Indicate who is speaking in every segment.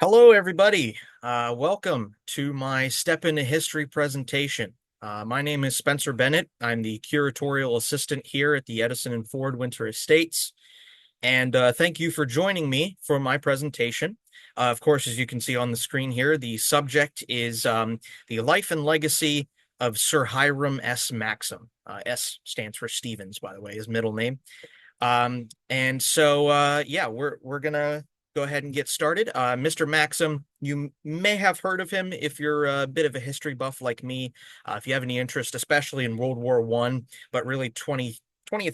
Speaker 1: Hello, everybody. Welcome to my Step into History presentation. My name is Spencer Bennett. I'm the curatorial assistant here at the Edison and Ford Winter Estates. And thank you for joining me for my presentation. Of course, as you can see on the screen here, the subject is the life and legacy of Sir Hiram S. Maxim. S stands for Stevens, by the way, his middle name. Yeah, we're gonna go ahead and get started. Mr. Maxim, you may have heard of him if you're a bit of a history buff like me. If you have any interest, especially in World War One, but really 20th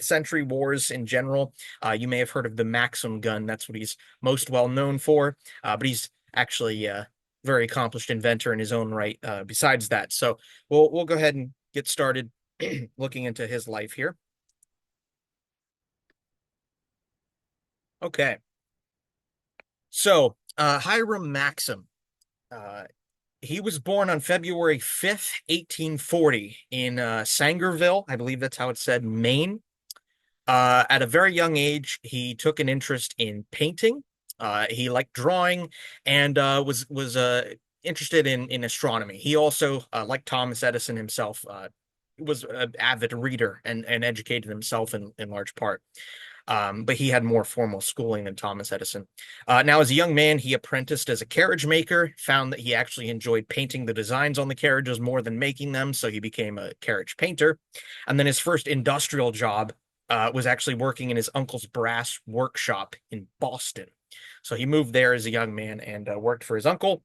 Speaker 1: century wars in general, you may have heard of the Maxim gun. That's what he's most well known for. But he's actually a very accomplished inventor in his own right. Besides that, so we'll go ahead and get started looking into his life here. Okay. So, Hiram Maxim, uh, he was born on February 5th, 1840, in Sangerville, I believe that's how it's said, Maine. At a very young age, he took an interest in painting. He liked drawing and was interested in astronomy. He also, like Thomas Edison himself, was an avid reader and educated himself in large part. But he had more formal schooling than Thomas Edison. Now, as a young man, he apprenticed as a carriage maker, found that he actually enjoyed painting the designs on the carriages more than making them, so he became a carriage painter. And then his first industrial job was actually working in his uncle's brass workshop in Boston. So he moved there as a young man and worked for his uncle.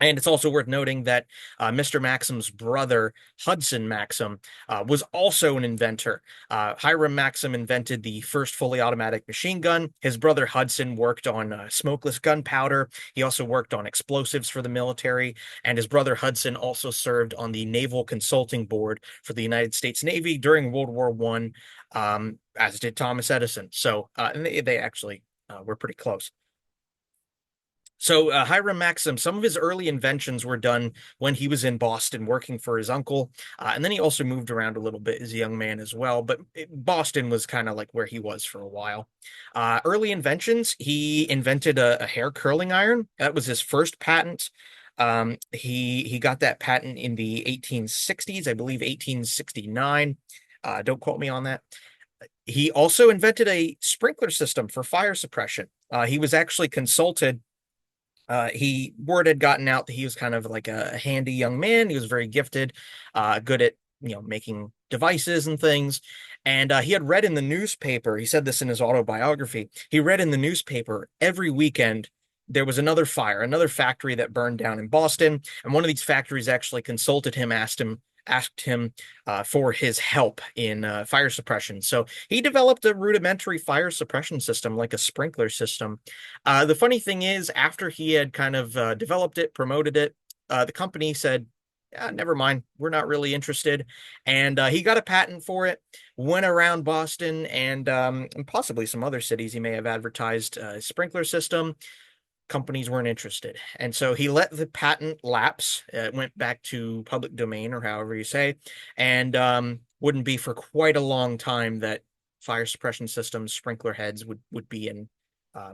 Speaker 1: And it's also worth noting that Mr. Maxim's brother, Hudson Maxim, was also an inventor. Hiram Maxim invented the first fully automatic machine gun. His brother Hudson worked on smokeless gunpowder. He also worked on explosives for the military. And his brother Hudson also served on the Naval Consulting Board for the United States Navy during World War One, as did Thomas Edison. So and they actually were pretty close. So Hiram Maxim, some of his early inventions were done when he was in Boston working for his uncle, and then he also moved around a little bit as a young man as well. But Boston was kind of like where he was for a while. Early inventions, he invented a hair curling iron. That was his first patent. He got that patent in the 1860s, I believe 1869. Don't quote me on that. He also invented a sprinkler system for fire suppression. He was actually consulted word had gotten out that he was kind of like a handy young man. He was very gifted, good at making devices and things. And he had read in the newspaper. He said this in his autobiography. He read in the newspaper every weekend there was another fire, another factory that burned down in Boston, and one of these factories actually consulted him, asked him for his help in fire suppression. So he developed a rudimentary fire suppression system, like a sprinkler system. The funny thing is, after he had kind of developed it, promoted it, the company said, yeah, never mind, we're not really interested. And he got a patent for it, went around Boston and possibly some other cities. He may have advertised a sprinkler system. Companies weren't interested. And so he let the patent lapse. It went back to public domain, or however you say, and wouldn't be for quite a long time that fire suppression systems, sprinkler heads would be in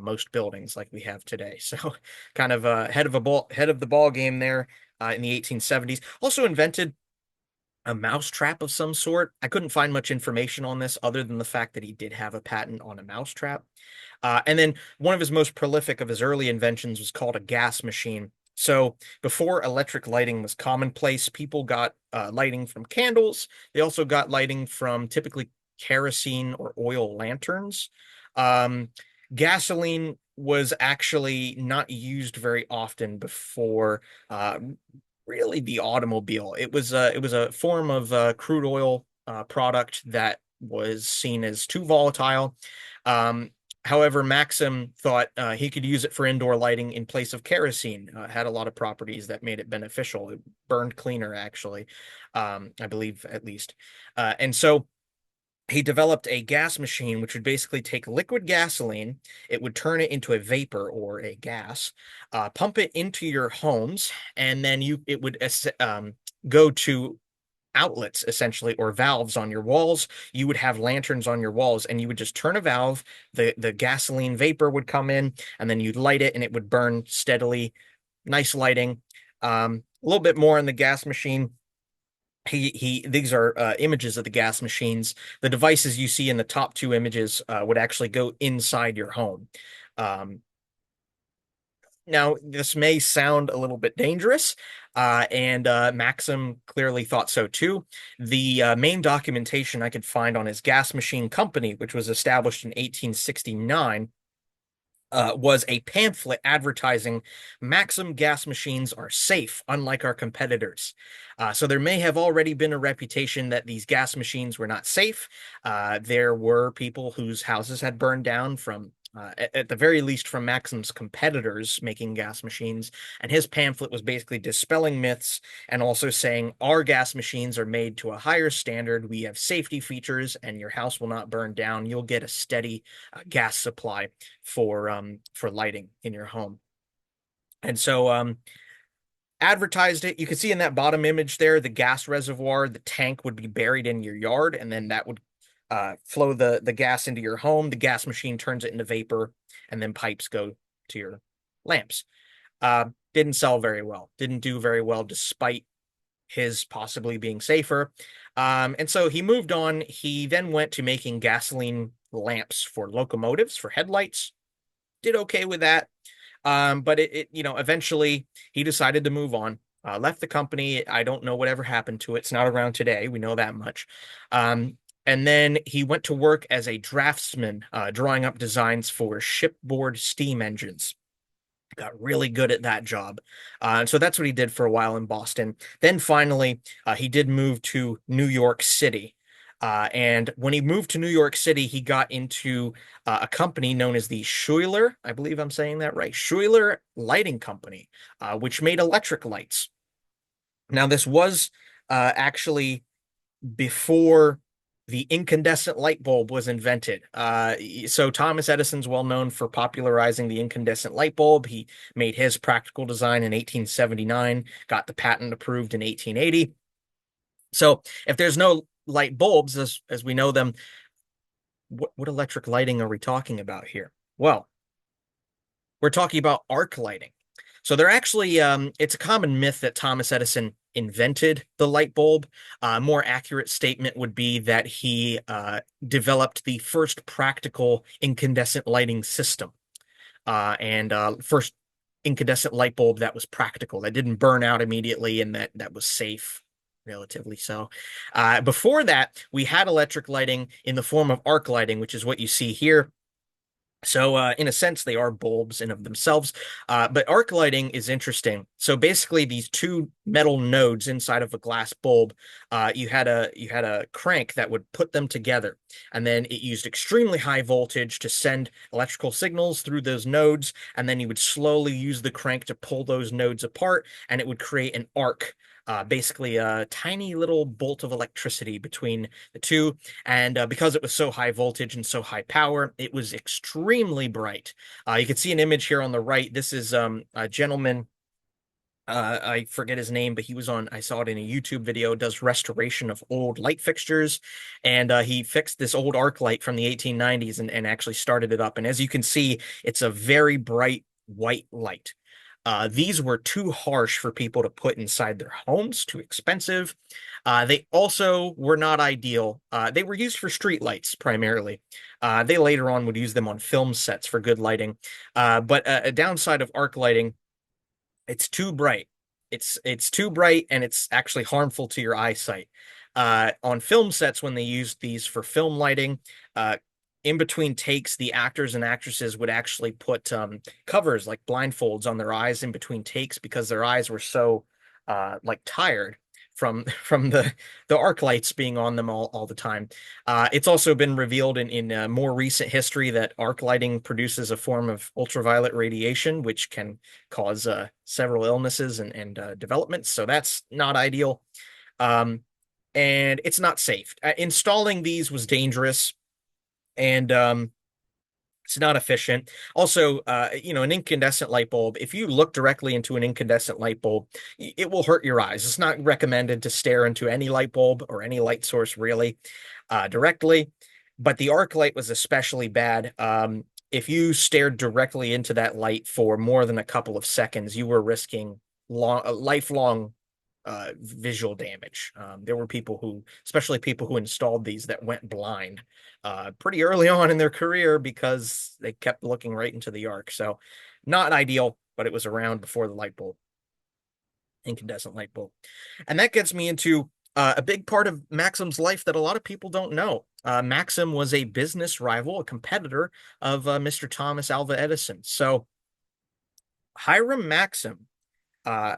Speaker 1: most buildings like we have today. So kind of head of the ball game there in the 1870s. Also invented a mousetrap of some sort. I couldn't find much information on this other than the fact that he did have a patent on a mousetrap. And then one of his most prolific of his early inventions was called a gas machine. So before electric lighting was commonplace, people got lighting from candles. They also got lighting from typically kerosene or oil lanterns. Um, Gasoline was actually not used very often before really the automobile. It was a form of crude oil product that was seen as too volatile. Um, However, Maxim thought he could use it for indoor lighting in place of kerosene. Had a lot of properties that made it beneficial. It burned cleaner, actually, I believe at least. And so he developed a gas machine which would basically take liquid gasoline, it would turn it into a vapor or a gas, pump it into your homes, and then it would go to outlets essentially, or valves on your walls. You would have lanterns on your walls, and you would just turn a valve, the gasoline vapor would come in, and then you'd light it and it would burn steadily. Nice lighting. A little bit more on the gas machine. He these are images of the gas machines. The devices you see in the top two images would actually go inside your home. Um, Now, this may sound a little bit dangerous, and Maxim clearly thought so too. The main documentation I could find on his gas machine company, which was established in 1869, was a pamphlet advertising Maxim gas machines are safe, unlike our competitors. So there may have already been a reputation that these gas machines were not safe. There were people whose houses had burned down from at the very least from Maxim's competitors making gas machines. And his pamphlet was basically dispelling myths and also saying our gas machines are made to a higher standard. We have safety features and your house will not burn down. You'll get a steady gas supply for lighting in your home. And so advertised it. You can see in that bottom image there, the gas reservoir, the tank would be buried in your yard, and then that would flow the gas into your home. The gas machine turns it into vapor, and then pipes go to your lamps. Didn't sell very well. Didn't do very well, despite his possibly being safer. And so he moved on. He then went to making gasoline lamps for locomotives, for headlights. Did okay with that. But eventually he decided to move on. Left the company. I don't know whatever happened to it. It's not around today. We know that much. And then he went to work as a draftsman, drawing up designs for shipboard steam engines. Got really good at that job. So that's what he did for a while in Boston. Then finally, he did move to New York City. And when he moved to New York City, he got into a company known as the Schuyler, I believe I'm saying that right, Schuyler Lighting Company, which made electric lights. Now, this was actually before the incandescent light bulb was invented. So Thomas Edison's well known for popularizing the incandescent light bulb. He made his practical design in 1879, got the patent approved in 1880. So if there's no light bulbs as we know them, what electric lighting are we talking about here? Well, we're talking about arc lighting. So they're actually, it's a common myth that Thomas Edison invented the light bulb. A more accurate statement would be that he developed the first practical incandescent lighting system, and first incandescent light bulb that was practical, that didn't burn out immediately, and that was safe, relatively so. Before that, we had electric lighting in the form of arc lighting, which is what you see here. So, in a sense, they are bulbs in of themselves. But arc lighting is interesting. So basically, these two metal nodes inside of a glass bulb, you had a crank that would put them together, and then it used extremely high voltage to send electrical signals through those nodes, and then you would slowly use the crank to pull those nodes apart, and it would create an arc. Basically a tiny little bolt of electricity between the two. And because it was so high voltage and so high power, it was extremely bright. You can see an image here on the right. This is a gentleman. I forget his name, but I saw it in a YouTube video, does restoration of old light fixtures. And he fixed this old arc light from the 1890s and actually started it up. And as you can see, it's a very bright white light. These were too harsh for people to put inside their homes, too expensive. They also were not ideal. They were used for street lights primarily. They later on would use them on film sets for good lighting. But a downside of arc lighting, it's too bright. It's too bright, and it's actually harmful to your eyesight. On film sets, when they used these for film lighting, in between takes, the actors and actresses would actually put covers like blindfolds on their eyes in between takes because their eyes were so like tired from the arc lights being on them all the time. It's also been revealed in more recent history that arc lighting produces a form of ultraviolet radiation, which can cause several illnesses and developments. So that's not ideal. And it's not safe. Installing these was dangerous. And It's not efficient. Also, an incandescent light bulb, if you look directly into an incandescent light bulb, it will hurt your eyes. It's not recommended to stare into any light bulb or any light source really directly, but the arc light was especially bad. If you stared directly into that light for more than a couple of seconds, you were risking lifelong visual damage. There were people who, especially people who installed these, that went blind pretty early on in their career because they kept looking right into the arc. So, not ideal, but it was around before the light bulb, incandescent light bulb. And that gets me into a big part of Maxim's life that a lot of people don't know. Maxim was a business rival, a competitor of Mr. Thomas Alva Edison. So, Hiram Maxim uh,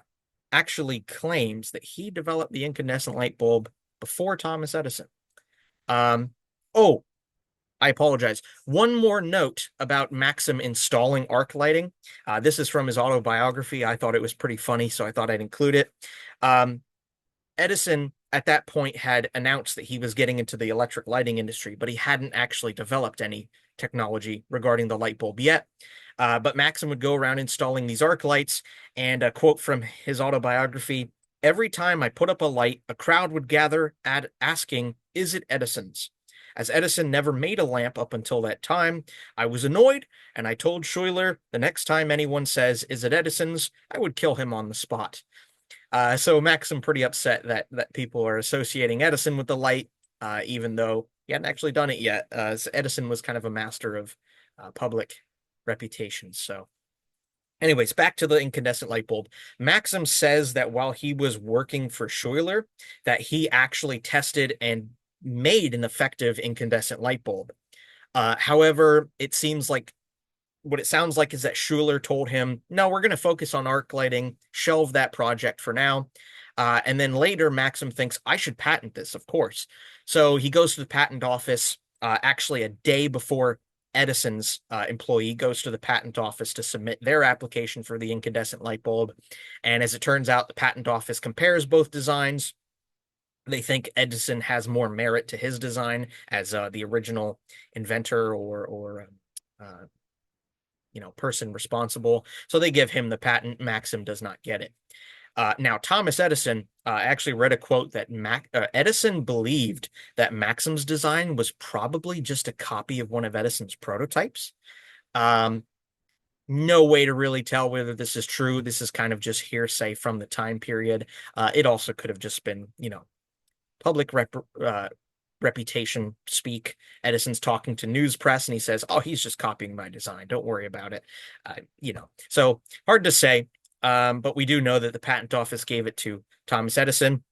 Speaker 1: actually claims that he developed the incandescent light bulb before Thomas Edison. Oh, I apologize. One more note about Maxim installing arc lighting. This is from his autobiography. I thought it was pretty funny, so I thought I'd include it. Um, Edison at that point had announced that he was getting into the electric lighting industry, but he hadn't actually developed any technology regarding the light bulb yet. But Maxim would go around installing these arc lights, and a quote from his autobiography: "Every time I put up a light, a crowd would gather asking, 'Is it Edison's?' As Edison never made a lamp up until that time, I was annoyed, and I told Schuyler the next time anyone says, 'Is it Edison's?' I would kill him on the spot." So Maxim pretty upset that people are associating Edison with the light, even though he hadn't actually done it yet. So Edison was kind of a master of public reputations. So, anyways, back to the incandescent light bulb. Maxim says that while he was working for Schuyler, that he actually tested and made an effective incandescent light bulb. However, it seems like what it sounds like is that Schuyler told him, no, we're going to focus on arc lighting, shelve that project for now. And then later, Maxim thinks, I should patent this, of course. So he goes to the patent office, actually a day before Edison's employee goes to the patent office to submit their application for the incandescent light bulb. And as it turns out, the patent office compares both designs. They think Edison has more merit to his design as the original inventor or person responsible. So they give him the patent. Maxim does not get it. Now, Thomas Edison actually read a quote that Edison believed that Maxim's design was probably just a copy of one of Edison's prototypes. Um, no way to really tell whether this is true. This is kind of just hearsay from the time period. It also could have just been, public reputation speak. Edison's talking to news press and he says, oh, he's just copying my design. Don't worry about it. So hard to say. But we do know that the patent office gave it to Thomas Edison.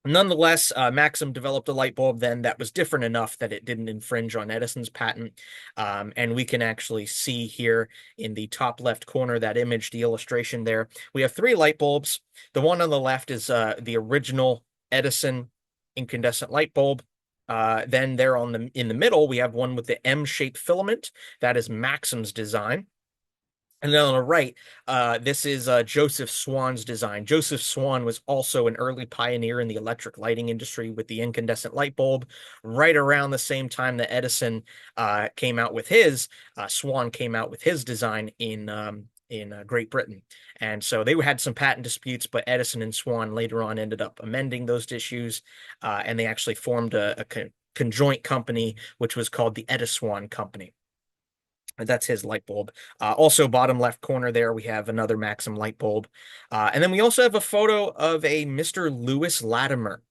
Speaker 1: Nonetheless, Maxim developed a light bulb then that was different enough that it didn't infringe on Edison's patent. And we can actually see here in the top left corner, that image, the illustration there. We have three light bulbs. The one on the left is the original Edison incandescent light bulb. Then there in the middle, we have one with the M-shaped filament. That is Maxim's design. And then on the right, this is Joseph Swan's design. Joseph Swan was also an early pioneer in the electric lighting industry with the incandescent light bulb. Right around the same time that Edison came out with his, Swan came out with his design in Great Britain. And so they had some patent disputes, but Edison and Swan later on ended up amending those issues, and they actually formed a conjoint company, which was called the Ediswan Company. That's his light bulb. Also, bottom left corner there, we have another Maxim light bulb. And then we also have a photo of a Mr. Lewis Latimer.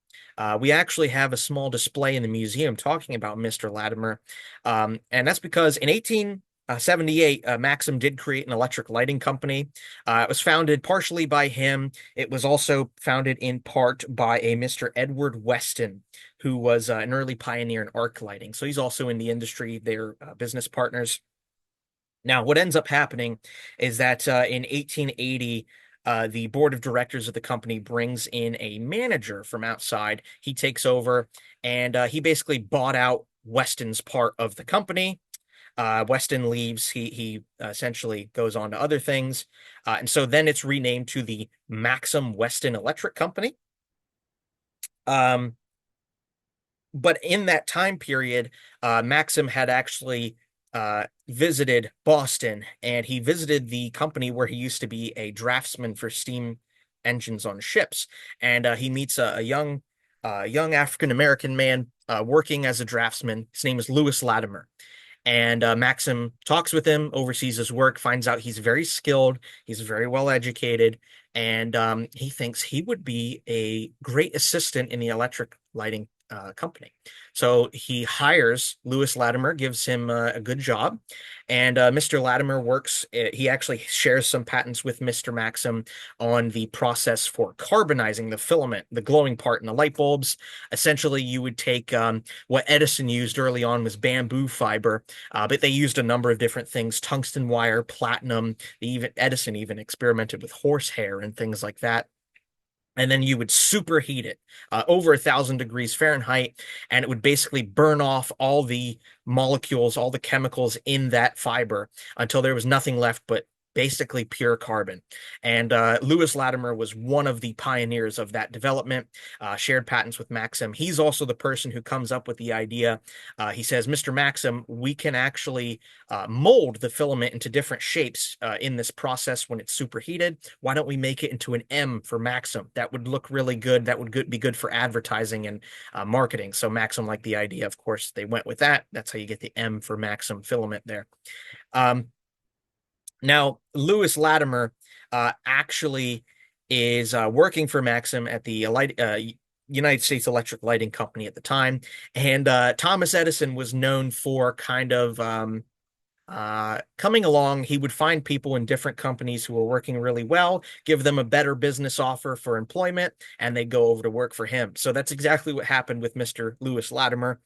Speaker 1: We actually have a small display in the museum talking about Mr. Latimer. And that's because in 1878, Maxim did create an electric lighting company. It was founded partially by him. It was also founded in part by a Mr. Edward Weston, who was an early pioneer in arc lighting. So he's also in the industry. They're business partners. Now, what ends up happening is that in 1880, the board of directors of the company brings in a manager from outside. He takes over, and he basically bought out Weston's part of the company. Weston leaves. He essentially goes on to other things. And so then it's renamed to the Maxim Weston Electric Company. But in that time period, Maxim had actually visited Boston, and he visited the company where he used to be a draftsman for steam engines on ships. And he meets a young African American man working as a draftsman. His name is Lewis Latimer. And Maxim talks with him, oversees his work, finds out he's very skilled, he's very well educated, and he thinks he would be a great assistant in the electric lighting company. So he hires Lewis Latimer, gives him a good job, and Mr. Latimer works. He actually shares some patents with Mr. Maxim on the process for carbonizing the filament, the glowing part in the light bulbs. Essentially, you would take what Edison used early on was bamboo fiber, but they used a number of different things: tungsten wire, platinum. Edison even experimented with horsehair and things like that. And then you would superheat it over 1,000 degrees Fahrenheit, and it would basically burn off all the molecules, all the chemicals in that fiber until there was nothing left but basically pure carbon. And Lewis Latimer was one of the pioneers of that development, shared patents with Maxim. He's also the person who comes up with the idea. He says, Mr. Maxim, we can actually mold the filament into different shapes in this process when it's superheated. Why don't we make it into an M for Maxim? That would look really good. That would be good for advertising and marketing. So Maxim liked the idea. Of course, they went with that. That's how you get the M for Maxim filament there. Now, Lewis Latimer actually is working for Maxim at the United States Electric Lighting Company at the time. And Thomas Edison was known for kind of coming along. He would find people in different companies who were working really well, give them a better business offer for employment, and they'd go over to work for him. So that's exactly what happened with Mr. Lewis Latimer.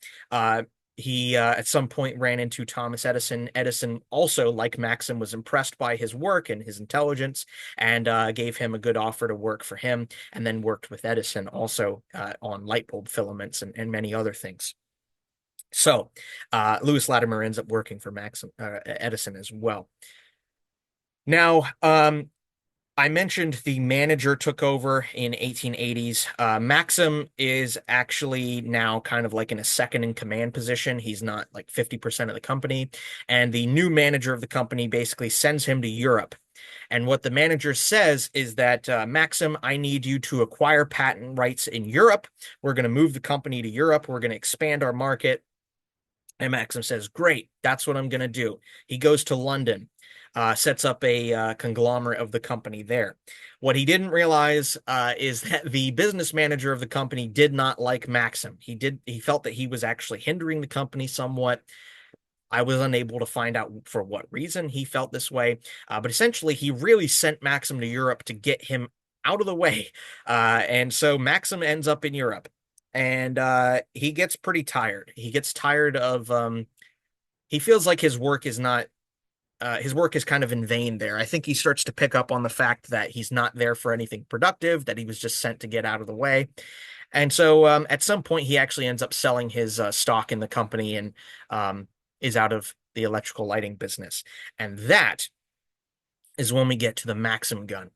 Speaker 1: He at some point ran into Thomas Edison. Edison also, like Maxim, was impressed by his work and his intelligence, and gave him a good offer to work for him, and then worked with Edison also on light bulb filaments and many other things. So Lewis Latimer ends up working for Edison as well. Now, I mentioned the manager took over in 1880s. Maxim is actually now kind of like in a second in command position. He's not like 50% of the company. And the new manager of the company basically sends him to Europe. And what the manager says is that, Maxim, I need you to acquire patent rights in Europe. We're going to move the company to Europe. We're going to expand our market. And Maxim says, great, that's what I'm going to do. He goes to London, sets up a conglomerate of the company there. What he didn't realize is that the business manager of the company did not like Maxim. He felt that he was actually hindering the company somewhat. I was unable to find out for what reason he felt this way, but essentially he really sent Maxim to Europe to get him out of the way. And so Maxim ends up in Europe. And he gets pretty tired. He gets tired of he feels like his work is not his work is kind of in vain there. I think he starts to pick up on the fact that he's not there for anything productive, that he was just sent to get out of the way. And so at some point he actually ends up selling his stock in the company and is out of the electrical lighting business. And that is when we get to the Maxim gun.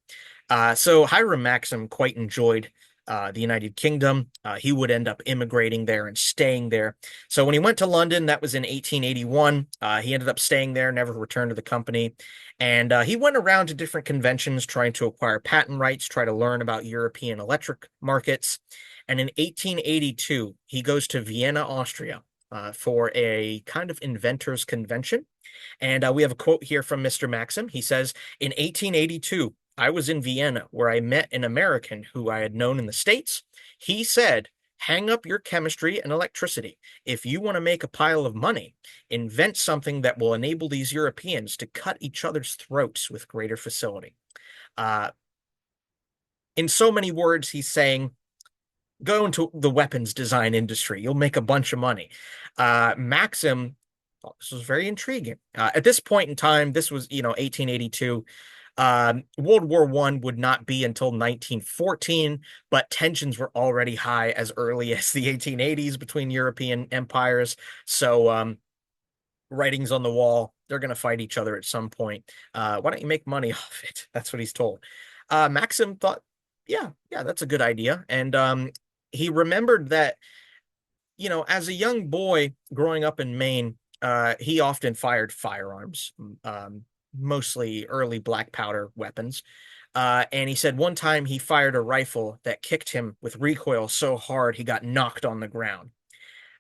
Speaker 1: So Hiram Maxim quite enjoyed the United Kingdom. He would end up immigrating there and staying there. So when he went to London, that was in 1881. He ended up staying there, never returned to the company. And he went around to different conventions trying to acquire patent rights, try to learn about European electric markets. And in 1882, he goes to Vienna, Austria, for a kind of inventors convention. And we have a quote here from Mr. Maxim. He says, in 1882, I was in Vienna where I met an American who I had known in the States. He said, hang up your chemistry and electricity. If you want to make a pile of money, invent something that will enable these Europeans to cut each other's throats with greater facility. In so many words, he's saying, go into the weapons design industry. You'll make a bunch of money. Maxim thought this was very intriguing. At this point in time, this was, 1882. World War I would not be until 1914, but tensions were already high as early as the 1880s between European empires. So writings on the wall, they're going to fight each other at some point. Why don't you make money off it? That's what he's told. Maxim thought, yeah, that's a good idea. And he remembered that, as a young boy growing up in Maine, he often fired firearms, mostly early black powder weapons. And he said one time he fired a rifle that kicked him with recoil so hard he got knocked on the ground.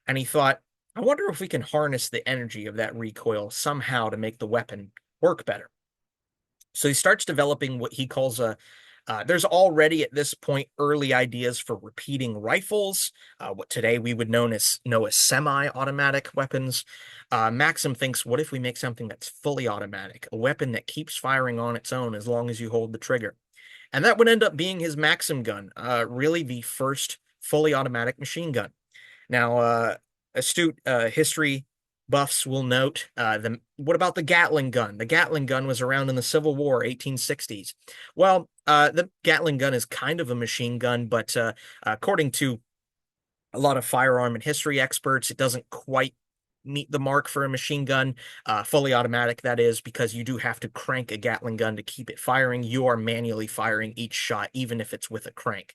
Speaker 1: And he thought, I wonder if we can harness the energy of that recoil somehow to make the weapon work better. So he starts developing what he calls a there's already at this point early ideas for repeating rifles, what today we would know as semi-automatic weapons. Maxim thinks, what if we make something that's fully automatic, a weapon that keeps firing on its own as long as you hold the trigger? And that would end up being his Maxim gun, really the first fully automatic machine gun. Now, astute history buffs will note what about the Gatling gun? The Gatling gun was around in the Civil War, 1860s. Well, the Gatling gun is kind of a machine gun, but according to a lot of firearm and history experts, it doesn't quite meet the mark for a machine gun, fully automatic, that is, because you do have to crank a Gatling gun to keep it firing. You are manually firing each shot, even if it's with a crank.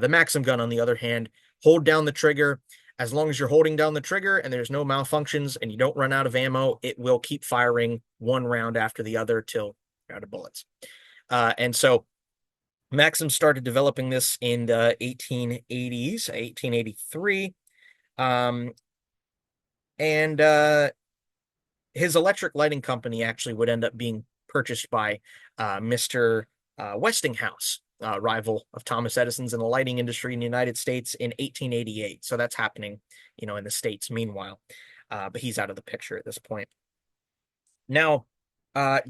Speaker 1: The Maxim gun, on the other hand, hold down the trigger. As long as you're holding down the trigger and there's no malfunctions and you don't run out of ammo, it will keep firing one round after the other till you're out of bullets. And so Maxim started developing this in the 1880s, 1883. And his electric lighting company actually would end up being purchased by Mr. Westinghouse, rival of Thomas Edison's in the lighting industry in the United States in 1888. So that's happening, in the States meanwhile. But he's out of the picture at this point. Now,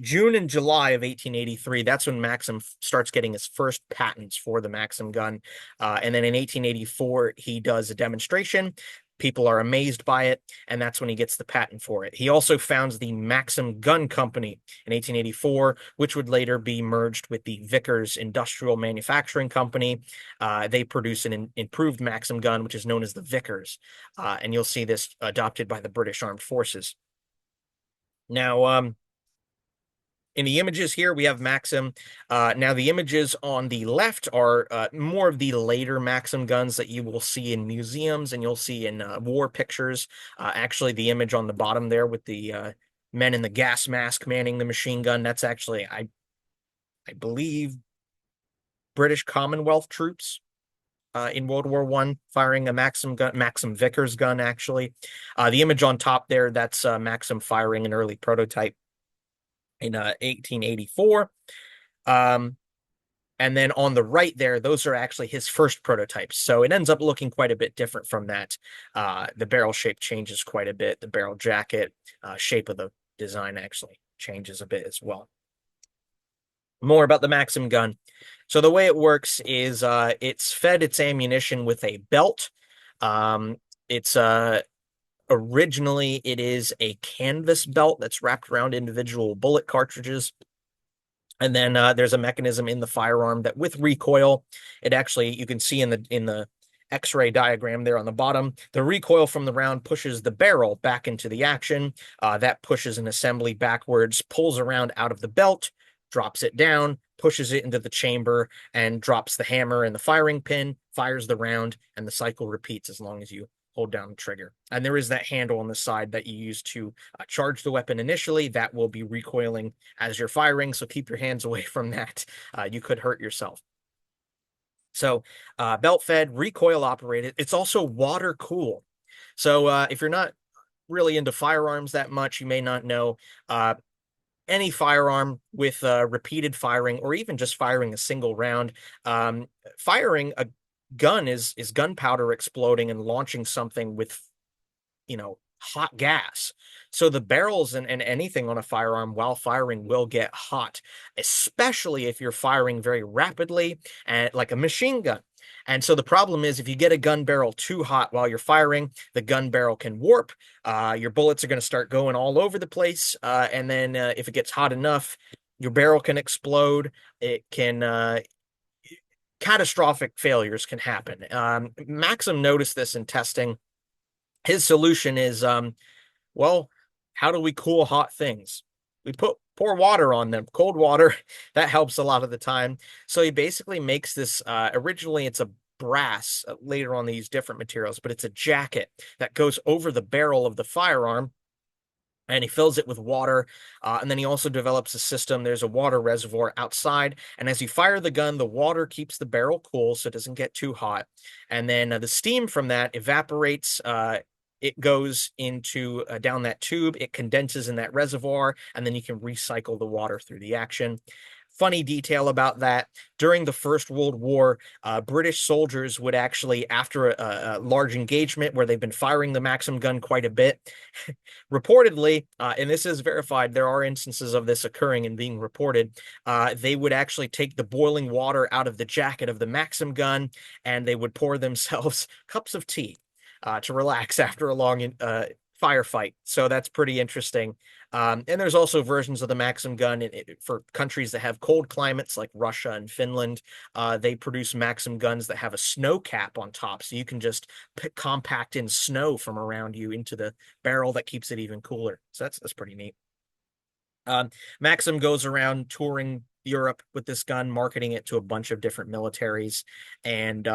Speaker 1: June and July of 1883, that's when Maxim starts getting his first patents for the Maxim gun. And then in 1884, he does a demonstration. People are amazed by it, and that's when he gets the patent for it. He also founds the Maxim Gun Company in 1884, which would later be merged with the Vickers Industrial Manufacturing Company. They produce an improved Maxim gun, which is known as the Vickers, and you'll see this adopted by the British Armed Forces. Now, in the images here, we have Maxim. Now, the images on the left are more of the later Maxim guns that you will see in museums and you'll see in war pictures. Actually, the image on the bottom there with the men in the gas mask manning the machine gun, that's actually, I believe, British Commonwealth troops in World War I firing a Maxim gun, Maxim Vickers gun, actually. The image on top there, that's Maxim firing an early prototype in 1884. And then on the right there, those are actually his first prototypes. So it ends up looking quite a bit different from that. The barrel shape changes quite a bit. The barrel jacket, shape of the design actually changes a bit as well. More about the Maxim gun. So the way it works is it's fed its ammunition with a belt. It's Originally, it is a canvas belt that's wrapped around individual bullet cartridges. And then there's a mechanism in the firearm that with recoil, it actually, you can see in the X-ray diagram there on the bottom, the recoil from the round pushes the barrel back into the action. That pushes an assembly backwards, pulls around out of the belt, drops it down, pushes it into the chamber, and drops the hammer and the firing pin, fires the round, and the cycle repeats as long as you hold down the trigger. And there is that handle on the side that you use to charge the weapon initially. That will be recoiling as you're firing, so keep your hands away from that. You could hurt yourself. So belt-fed, recoil-operated. It's also water-cooled. So if you're not really into firearms that much, you may not know any firearm with repeated firing or even just firing a single round, firing a gun is gunpowder exploding and launching something with, hot gas. So the barrels and anything on a firearm while firing will get hot, especially if you're firing very rapidly and like a machine gun. And so the problem is if you get a gun barrel too hot while you're firing, the gun barrel can warp. Your bullets are going to start going all over the place. And then if it gets hot enough, your barrel can explode. It can catastrophic failures can happen. Maxim noticed this in testing. His solution is, well, how do we cool hot things? We pour water on them, cold water. That helps a lot of the time. So he basically makes this, originally it's a brass, later on they use different materials, but it's a jacket that goes over the barrel of the firearm. and he fills it with water. And then he also develops a system. There's a water reservoir outside, and as you fire the gun, the water keeps the barrel cool so it doesn't get too hot. And then the steam from that evaporates. It goes into down that tube. It condenses in that reservoir, and then you can recycle the water through the action. Funny detail about that: during the First World War, British soldiers would actually, after a large engagement where they've been firing the Maxim gun quite a bit, reportedly, and this is verified, there are instances of this occurring and being reported. They would actually take the boiling water out of the jacket of the Maxim gun, and they would pour themselves cups of tea to relax after a long firefight. So that's pretty interesting. And there's also versions of the Maxim gun for countries that have cold climates like Russia and Finland. They produce Maxim guns that have a snow cap on top, so you can just compact in snow from around you into the barrel that keeps it even cooler. So that's pretty neat. Maxim goes around touring Europe with this gun, marketing it to a bunch of different militaries, and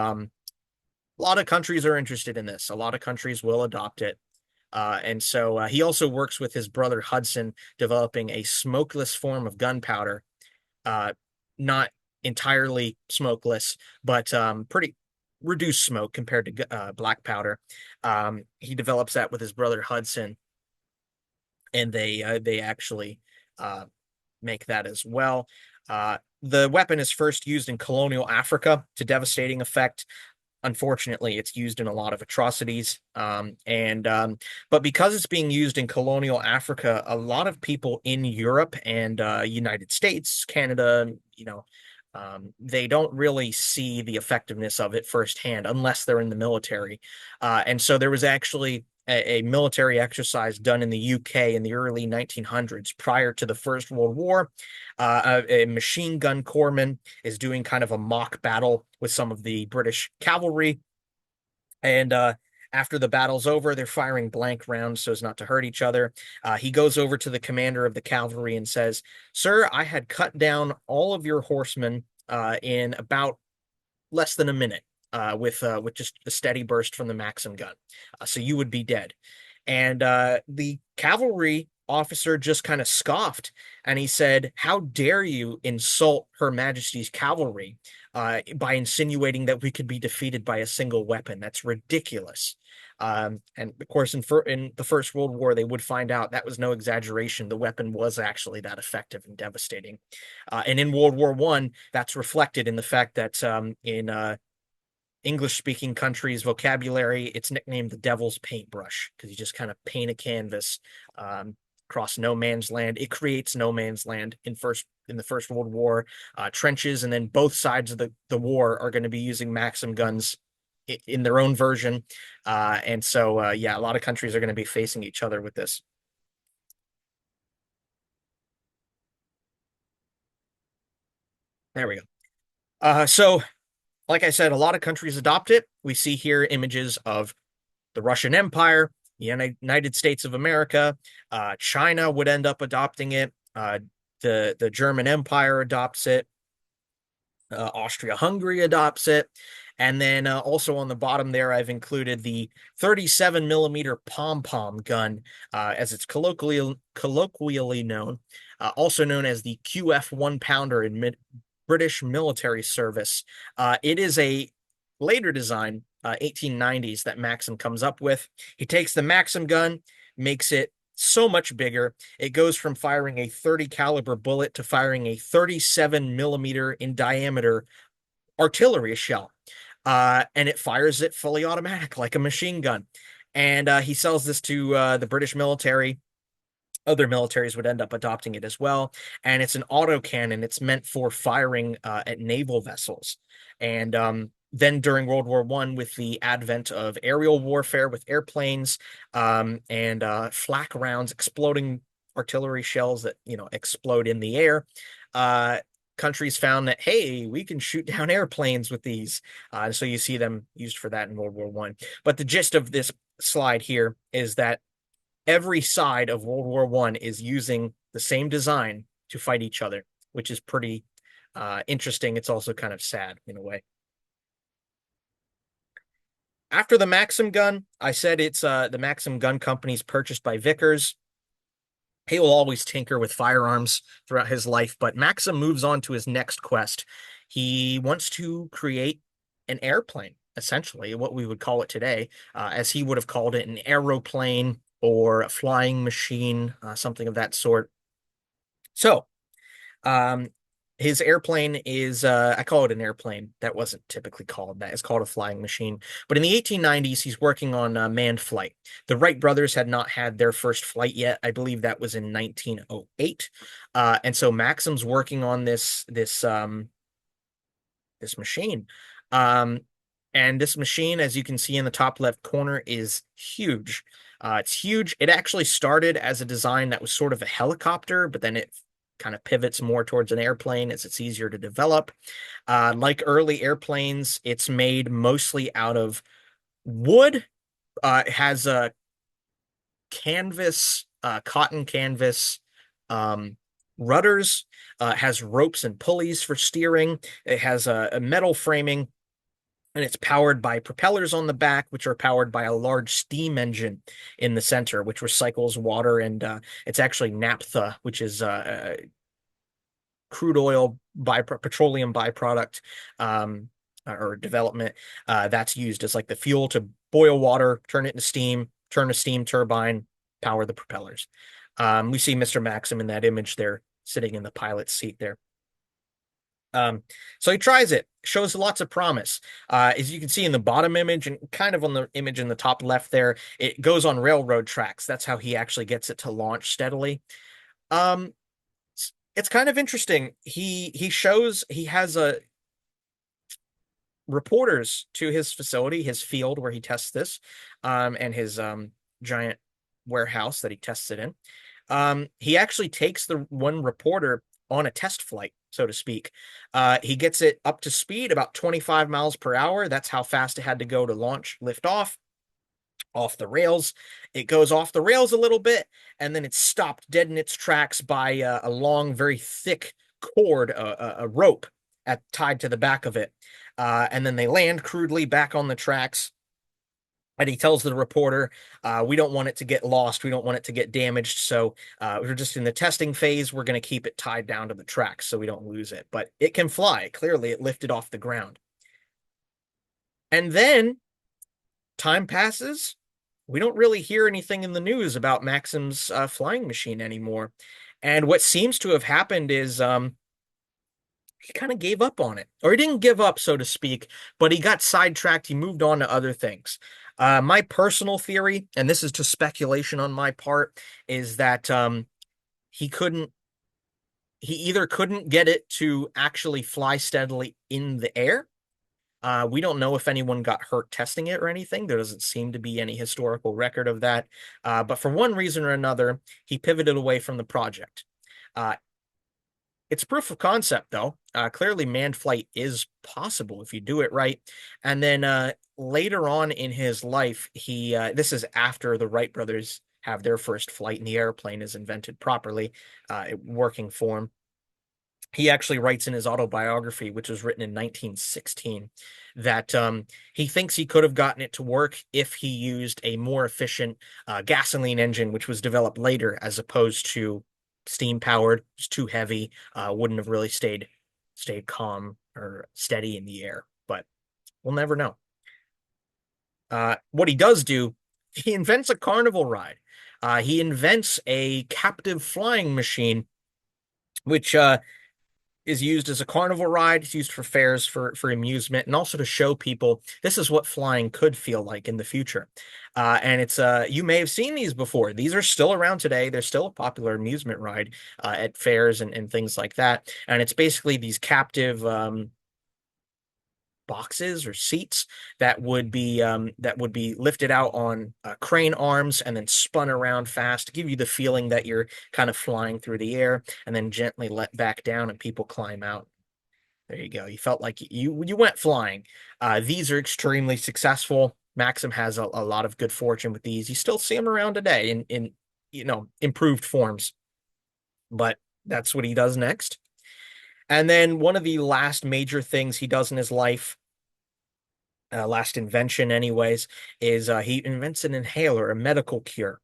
Speaker 1: a lot of countries are interested in this. A lot of countries will adopt it. And so he also works with his brother Hudson, developing a smokeless form of gunpowder. Not entirely smokeless, but pretty reduced smoke compared to black powder. He develops that with his brother Hudson, and they actually make that as well. The weapon is first used in colonial Africa to devastating effect. Unfortunately, it's used in a lot of atrocities. But because it's being used in colonial Africa, a lot of people in Europe and United States, Canada, they don't really see the effectiveness of it firsthand unless they're in the military. And so there was actually a military exercise done in the UK in the early 1900s prior to the First World War. A machine gun corpsman is doing kind of a mock battle with some of the British cavalry. And after the battle's over, they're firing blank rounds so as not to hurt each other. He goes over to the commander of the cavalry and says, "Sir, I had cut down all of your horsemen in about less than a minute with just a steady burst from the Maxim gun. So you would be dead." And the cavalry officer just kind of scoffed, and he said, "How dare you insult Her Majesty's cavalry by insinuating that we could be defeated by a single weapon? That's ridiculous." And of course, in the First World War, they would find out that was no exaggeration. The weapon was actually that effective and devastating. And in World War I, that's reflected in the fact that in English-speaking countries' vocabulary, it's nicknamed the Devil's Paintbrush because you just kind of paint a canvas across no man's land. It creates no man's land in the First World War, trenches, and then both sides of the war are going to be using Maxim guns in their own version. And so, yeah, a lot of countries are going to be facing each other with this. There we go. So, like I said, a lot of countries adopt it. We see here images of the Russian Empire, the United States of America. China would end up adopting it. The German Empire adopts it. Austria-Hungary adopts it. And then also on the bottom there, I've included the 37 millimeter pom-pom gun, as it's colloquially known, also known as the QF 1-pounder in British military service. It is a later design, 1890s, that Maxim comes up with. He takes the Maxim gun, makes it so much bigger. It goes from firing a 30 caliber bullet to firing a 37 millimeter in diameter artillery shell. And it fires it fully automatic like a machine gun. And he sells this to the British military. Other militaries would end up adopting it as well. And it's an autocannon. It's meant for firing at naval vessels. And then during World War I, with the advent of aerial warfare with airplanes and flak rounds, exploding artillery shells that explode in the air, countries found that, hey, we can shoot down airplanes with these. So you see them used for that in World War I. But the gist of this slide here is that every side of World War I is using the same design to fight each other, which is pretty interesting. It's also kind of sad in a way. After the Maxim gun, I said it's the Maxim Gun Company's purchased by Vickers. He will always tinker with firearms throughout his life, but Maxim moves on to his next quest. He wants to create an airplane, essentially, what we would call it today, as he would have called it, an aeroplane or a flying machine, something of that sort. So, um, his airplane is, I call it an airplane. That wasn't typically called that. It's called a flying machine. But in the 1890s, he's working on manned flight. The Wright brothers had not had their first flight yet. I believe that was in 1908. And so Maxim's working on this machine. Um, and this machine, as you can see in the top left corner, is huge. It's huge. It actually started as a design that was sort of a helicopter, but then it kind of pivots more towards an airplane as it's easier to develop. Like early airplanes, it's made mostly out of wood. It has a canvas, cotton canvas rudders. Has ropes and pulleys for steering. It has a metal framing, and it's powered by propellers on the back, which are powered by a large steam engine in the center, which recycles water. And it's actually naphtha, which is crude oil petroleum byproduct, or development, that's used as like the fuel to boil water, turn it into steam, turn a steam turbine, power the propellers. We see Mr. Maxim in that image there, sitting in the pilot's seat there. So he tries it, shows lots of promise. As you can see in the bottom image and kind of on the image in the top left there, it goes on railroad tracks. That's how he actually gets it to launch steadily. Um, it's kind of interesting. He shows he has a reporters to his facility, his field where he tests this, and his giant warehouse that he tests it in. He actually takes the one reporter on a test flight, so to speak. He gets it up to speed about 25 miles per hour. That's how fast it had to go to launch, lift off the rails. It goes off the rails a little bit, and then it's stopped dead in its tracks by a long, very thick cord, a rope tied to the back of it. And then they land crudely back on the tracks. And he tells the reporter, we don't want it to get lost. We don't want it to get damaged. So we're just in the testing phase. We're going to keep it tied down to the tracks so we don't lose it. But it can fly. Clearly, it lifted off the ground. And then time passes. We don't really hear anything in the news about Maxim's flying machine anymore. And what seems to have happened is he kind of gave up on it. Or he didn't give up, so to speak, but he got sidetracked. He moved on to other things. My personal theory, and this is just speculation on my part, is that he couldn't, he either couldn't get it to actually fly steadily in the air. We don't know if anyone got hurt testing it or anything. There doesn't seem to be any historical record of that. But for one reason or another, he pivoted away from the project. Uh, it's proof of concept, though. Clearly, manned flight is possible if you do it right. And then later on in his life, this is after the Wright brothers have their first flight and the airplane is invented properly, working form. He actually writes in his autobiography, which was written in 1916, that he thinks he could have gotten it to work if he used a more efficient gasoline engine, which was developed later, as opposed to steam powered. It's too heavy, wouldn't have really stayed calm or steady in the air. But we'll never know. What he does do, he invents a carnival ride. He invents a captive flying machine, which is used as a carnival ride. It's used for fairs, for amusement, and also to show people this is what flying could feel like in the future. And it's you may have seen these before. These are still around today. They're still a popular amusement ride at fairs and things like that. And it's basically these captive boxes or seats that would be lifted out on crane arms and then spun around fast to give you the feeling that you're kind of flying through the air, and then gently let back down and people climb out. There you go. You felt like you went flying. These are extremely successful. Maxim has a lot of good fortune with these. You still see them around today in improved forms. But that's what he does next. And then one of the last major things he does in his life, last invention anyways, is he invents an inhaler, a medical cure.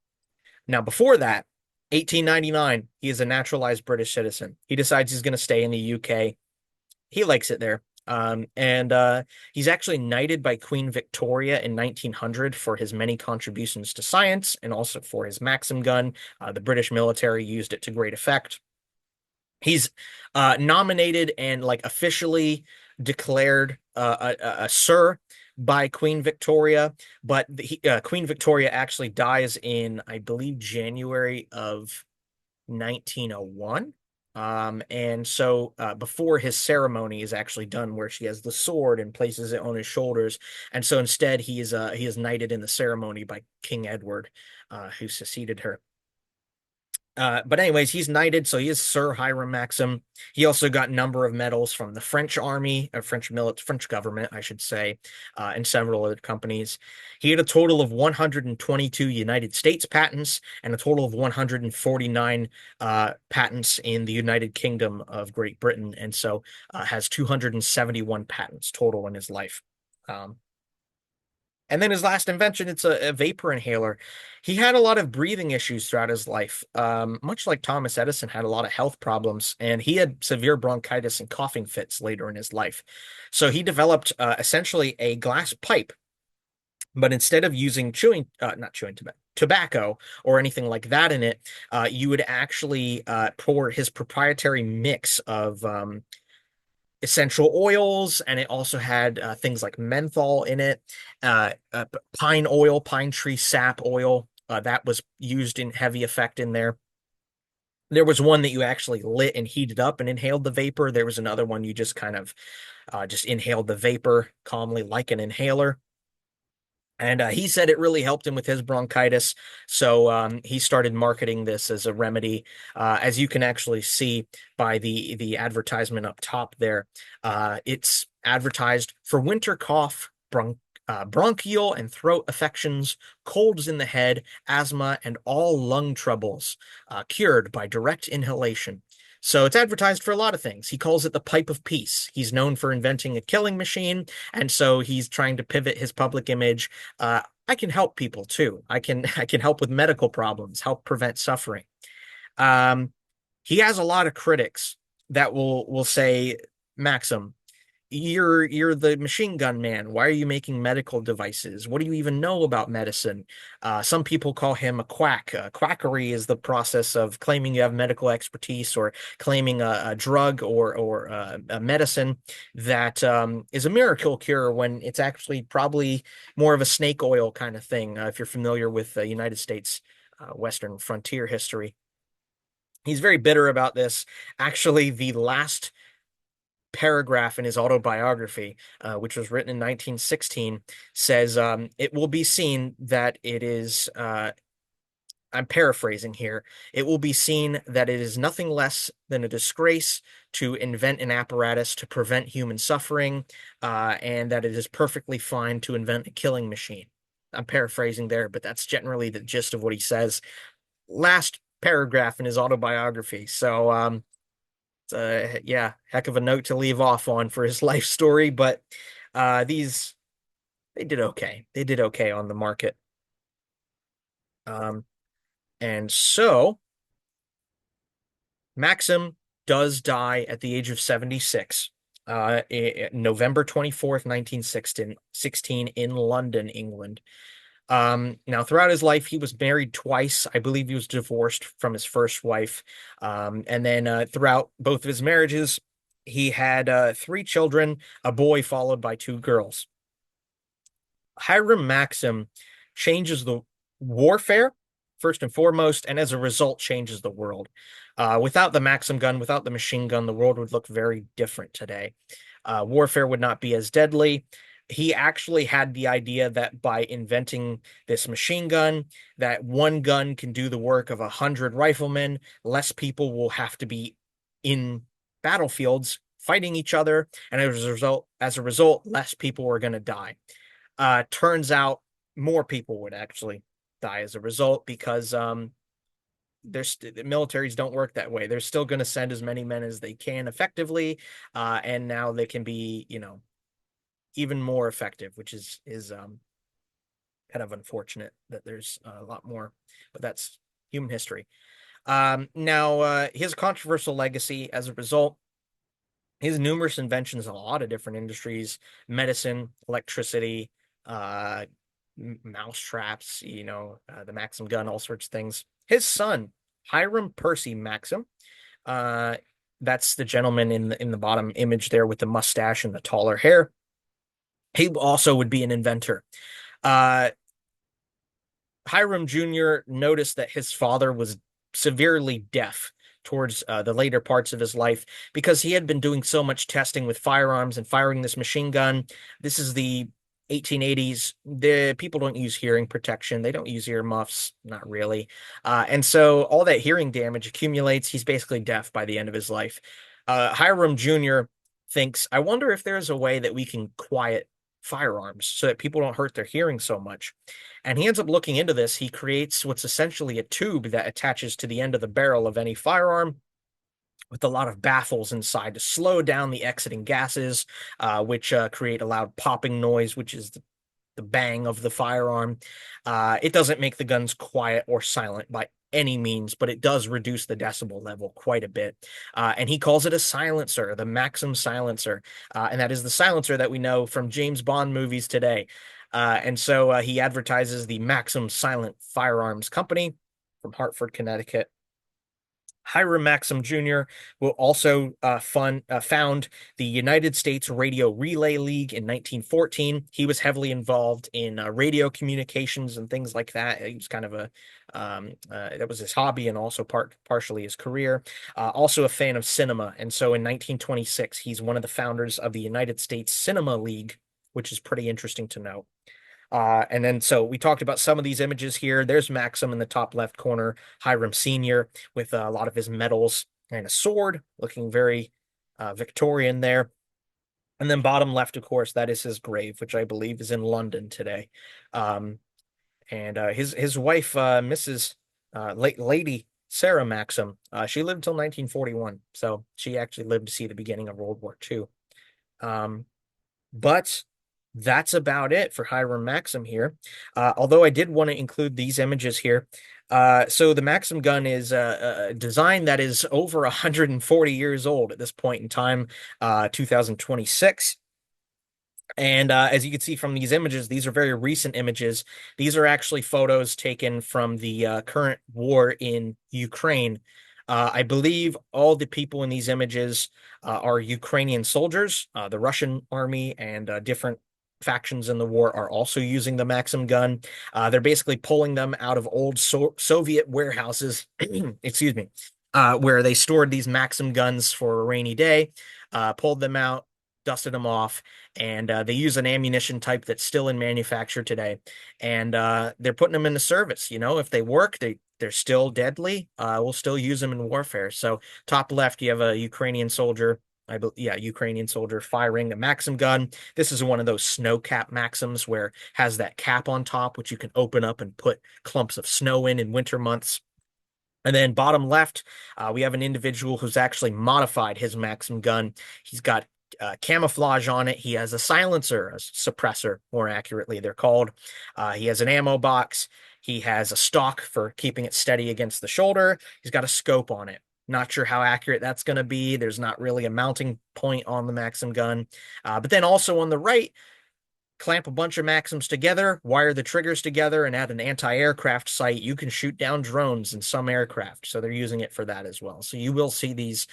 Speaker 1: Now, before that, 1899, he is a naturalized British citizen. He decides he's going to stay in the UK. He likes it there. And he's actually knighted by Queen Victoria in 1900 for his many contributions to science and also for his Maxim gun. The British military used it to great effect. He's nominated and like officially declared a sir by Queen Victoria, but Queen Victoria actually dies in, I believe, January of 1901. And so before his ceremony is actually done, where she has the sword and places it on his shoulders, and so instead he is knighted in the ceremony by King Edward, who succeeded her. But anyways, he's knighted, so he is Sir Hiram Maxim. He also got a number of medals from the French army, or French government, I should say, and several other companies. He had a total of 122 United States patents and a total of 149 patents in the United Kingdom of Great Britain, and so has 271 patents total in his life. And then his last invention, it's a vapor inhaler. He had a lot of breathing issues throughout his life, much like Thomas Edison had a lot of health problems, and he had severe bronchitis and coughing fits later in his life. So he developed essentially a glass pipe, but instead of using not chewing tobacco or anything like that in it, you would actually pour his proprietary mix of essential oils, and it also had things like menthol in it, pine oil, pine tree sap oil, that was used in heavy effect in there. There was one that you actually lit and heated up and inhaled the vapor. There was another one you just kind of just inhaled the vapor calmly like an inhaler. And he said it really helped him with his bronchitis. So he started marketing this as a remedy. As you can actually see by the advertisement up top there, it's advertised for winter cough, bronchial and throat affections, colds in the head, asthma, and all lung troubles, cured by direct inhalation. So it's advertised for a lot of things. He calls it the pipe of peace. He's known for inventing a killing machine, and so he's trying to pivot his public image. I can help people too. I can help with medical problems, help prevent suffering. Um, he has a lot of critics that will say, Maxim, you're the machine gun man. Why are you making medical devices? What do you even know about medicine? Some people call him a quack. Quackery is the process of claiming you have medical expertise or claiming a drug or a medicine that is a miracle cure when it's actually probably more of a snake oil kind of thing. If you're familiar with United States Western frontier history, he's very bitter about this. Actually, the last paragraph in his autobiography, which was written in 1916, says it will be seen that it is, I'm paraphrasing here, it will be seen that it is nothing less than a disgrace to invent an apparatus to prevent human suffering, and that it is perfectly fine to invent a killing machine. I'm paraphrasing there, but that's generally the gist of what he says. Last paragraph in his autobiography. So, yeah, heck of a note to leave off on for his life story, but these they did okay. They did okay on the market. Um, and so Maxim does die at the age of 76, November 24th, 1916, in London, England. Now, throughout his life, he was married twice. I believe he was divorced from his first wife. And then throughout both of his marriages, he had three children, a boy followed by two girls. Hiram Maxim changes the warfare, first and foremost, and as a result, changes the world. Without the Maxim gun, without the machine gun, the world would look very different today. Warfare would not be as deadly. He actually had the idea that by inventing this machine gun, that one gun can do the work of 100 riflemen. Less people will have to be in battlefields fighting each other, and as a result, less people are going to die. Turns out more people would actually die as a result because the militaries don't work that way. They're still going to send as many men as they can effectively, and now they can be, even more effective, which is kind of unfortunate that there's a lot more, but that's human history. Now, his controversial legacy as a result, his numerous inventions in a lot of different industries, medicine, electricity, uh, mouse traps, the Maxim gun, all sorts of things. His son, Hiram Percy Maxim, uh, that's the gentleman in the bottom image there with the mustache and the taller hair. He also would be an inventor. Uh, Hiram Jr. noticed that his father was severely deaf towards the later parts of his life because he had been doing so much testing with firearms and firing this machine gun. This is the 1880s. The people don't use hearing protection. They don't use earmuffs, not really. And so all that hearing damage accumulates. He's basically deaf by the end of his life. Hiram Jr. thinks, I wonder if there's a way that we can quiet firearms so that people don't hurt their hearing so much. And he ends up looking into this. He creates what's essentially a tube that attaches to the end of the barrel of any firearm with a lot of baffles inside to slow down the exiting gases, which create a loud popping noise, which is the bang of the firearm. It doesn't make the guns quiet or silent by any means, but it does reduce the decibel level quite a bit. And he calls it a silencer, the Maxim silencer. And that is the silencer that we know from James Bond movies today. And so he advertises the Maxim Silent Firearms Company from Hartford, Connecticut. Hiram Maxim Jr. will also found the United States Radio Relay League in 1914. He was heavily involved in radio communications and things like that. He was kind of that was his hobby and also partially his career. Also a fan of cinema. And so in 1926, he's one of the founders of the United States Cinema League, which is pretty interesting to know. And then so we talked about some of these images here. There's Maxim in the top left corner, Hiram Sr. with a lot of his medals and a sword, looking very Victorian there. And then bottom left, of course, that is his grave, which I believe is in London today. And his wife, Mrs. Lady Sarah Maxim, she lived until 1941, so she actually lived to see the beginning of World War II. But that's about it for Hiram Maxim here. Although I did want to include these images here. So the Maxim gun is a design that is over 140 years old at this point in time, 2026. And as you can see from these images, these are very recent images. These are actually photos taken from the current war in Ukraine. I believe all the people in these images are Ukrainian soldiers. The Russian army and different factions in the war are also using the Maxim gun. They're basically pulling them out of old Soviet warehouses, excuse me, where they stored these Maxim guns for a rainy day, pulled them out, dusted them off, and they use an ammunition type that's still in manufacture today. And they're putting them into service. If they work, they're still deadly. We'll still use them in warfare. So top left, you have a Ukrainian soldier. Ukrainian soldier firing a Maxim gun. This is one of those snow cap Maxims where it has that cap on top, which you can open up and put clumps of snow in winter months. And then bottom left, we have an individual who's actually modified his Maxim gun. He's got camouflage on it. He has a silencer, a suppressor, more accurately, they're called. He has an ammo box. He has a stock for keeping it steady against the shoulder. He's got a scope on it. Not sure how accurate that's going to be. There's not really a mounting point on the Maxim gun. But then also on the right, clamp a bunch of Maxims together, wire the triggers together, and at an anti-aircraft site, you can shoot down drones in some aircraft. So they're using it for that as well. So you will see these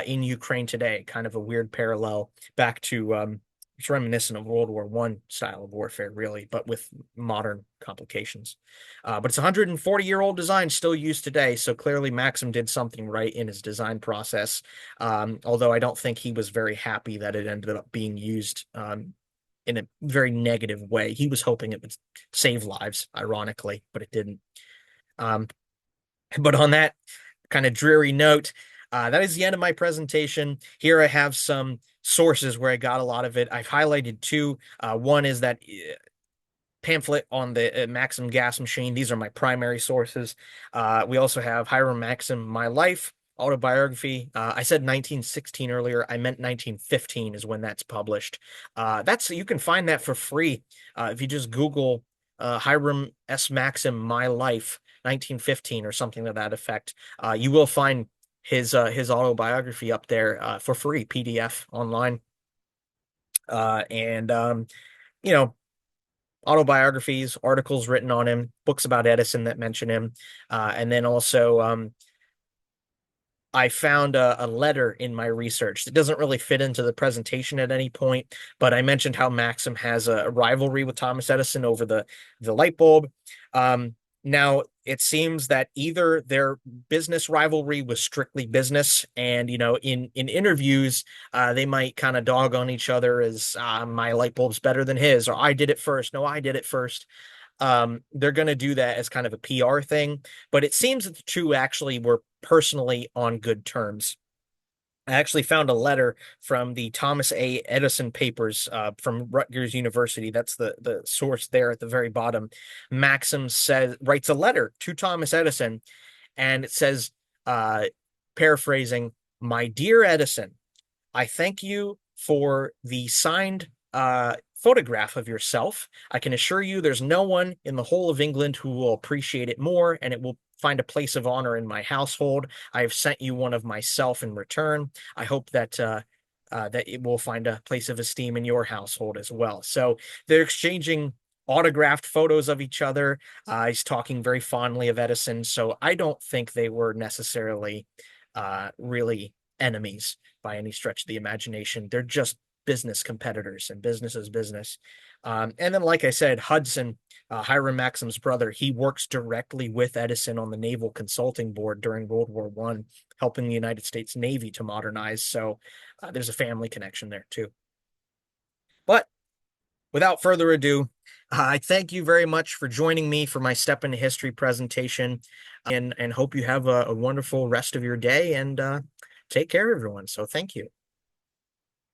Speaker 1: in Ukraine today, kind of a weird parallel back to it's reminiscent of World War I style of warfare, really, but with modern complications. But it's a 140-year-old design still used today, so clearly Maxim did something right in his design process, although I don't think he was very happy that it ended up being used in a very negative way. He was hoping it would save lives, ironically, but it didn't. But on that kind of dreary note, that is the end of my presentation. Here I have some sources where I got a lot of it. I've highlighted two. One is that pamphlet on the Maxim gas machine. These are my primary sources. We also have Hiram Maxim, My Life, autobiography. I said 1916 earlier. I meant 1915 is when that's published. You can find that for free if you just Google Hiram S. Maxim, My Life. 1915 or something to that effect. You will find his autobiography up there for free, PDF online. And you know, autobiographies, articles written on him, books about Edison that mention him, and then also I found a letter in my research that doesn't really fit into the presentation at any point, but I mentioned how Maxim has a rivalry with Thomas Edison over the light bulb. Now it seems that either their business rivalry was strictly business, and in interviews, they might kind of dog on each other as my light bulb's better than his, or I did it first. No, I did it first. They're going to do that as kind of a PR thing, but it seems that the two actually were personally on good terms. I actually found a letter from the Thomas A. Edison papers from Rutgers University. That's the source there at the very bottom. Maxim writes a letter to Thomas Edison, and it says, paraphrasing, "My dear Edison, I thank you for the signed photograph of yourself. I can assure you there's no one in the whole of England who will appreciate it more, and it will find a place of honor in my household. I have sent you one of myself in return. I hope that it will find a place of esteem in your household as well." So they're exchanging autographed photos of each other. He's talking very fondly of Edison. So I don't think they were necessarily really enemies by any stretch of the imagination. They're just business competitors, and business is business. And then, like I said, Hudson, Hiram Maxim's brother, he works directly with Edison on the Naval Consulting Board during World War I, helping the United States Navy to modernize. So there's a family connection there too. But without further ado, I thank you very much for joining me for my Step into History presentation, and hope you have a wonderful rest of your day, and take care, everyone. So thank you.